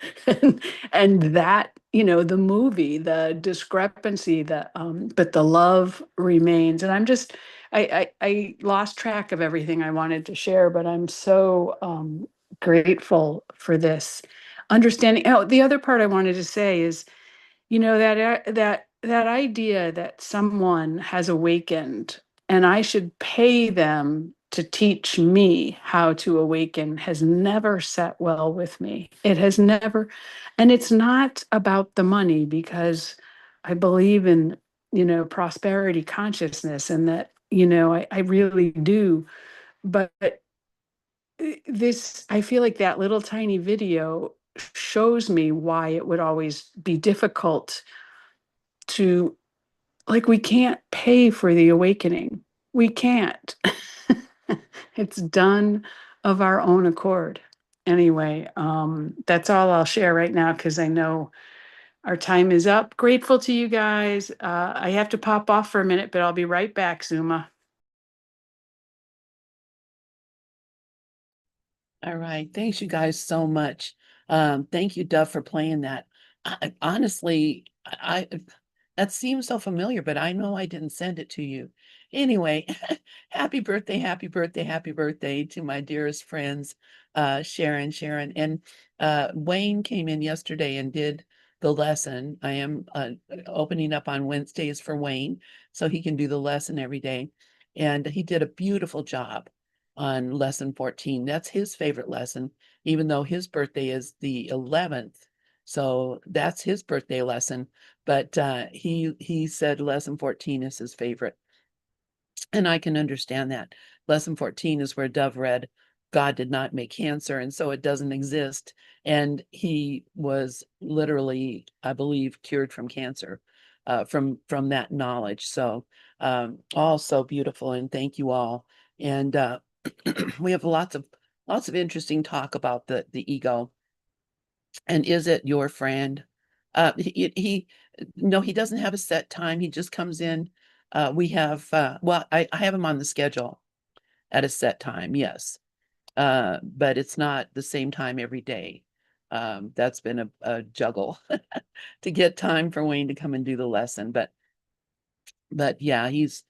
And that, the movie, the discrepancy, but the love remains. And I lost track of everything I wanted to share, but I'm so grateful for this understanding. Oh, the other part I wanted to say is, that idea that someone has awakened and I should pay them to teach me how to awaken has never sat well with me. It has never, and it's not about the money because I believe in, prosperity consciousness and that, I really do. But I feel like that little tiny video shows me why it would always be difficult to like we can't pay for the awakening. We can't. It's done of our own accord. Anyway, that's all I'll share right now because I know our time is up. Grateful to you guys. I have to pop off for a minute, but I'll be right back, Zuma. All right. Thanks you guys so much. Thank you, Dove, for playing that. Honestly, that seems so familiar, but I know I didn't send it to you. Anyway, happy birthday, happy birthday, happy birthday to my dearest friends, Sharon. And Wayne came in yesterday and did the lesson. I am opening up on Wednesdays for Wayne, so he can do the lesson every day. And he did a beautiful job on lesson 14. That's his favorite lesson, even though his birthday is the 11th. So that's his birthday lesson. But he said lesson 14 is his favorite. And I can understand that. Lesson 14 is where Dove read, God did not make cancer, and so it doesn't exist. And he was literally, I believe, cured from cancer from that knowledge. So all so beautiful, and thank you all. And we have lots of interesting talk about the ego. And is it your friend? He no, he doesn't have a set time. He just comes in. We have well, I have him on the schedule at a set time, yes. But it's not the same time every day. That's been a juggle to get time for Wayne to come and do the lesson. But yeah, he's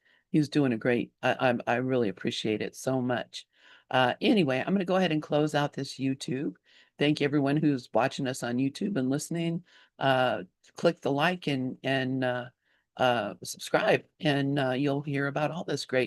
doing a great. I really appreciate it so much. Anyway, I'm going to go ahead and close out this YouTube. Thank you everyone who's watching us on YouTube and listening. Click the like and subscribe, and you'll hear about all this great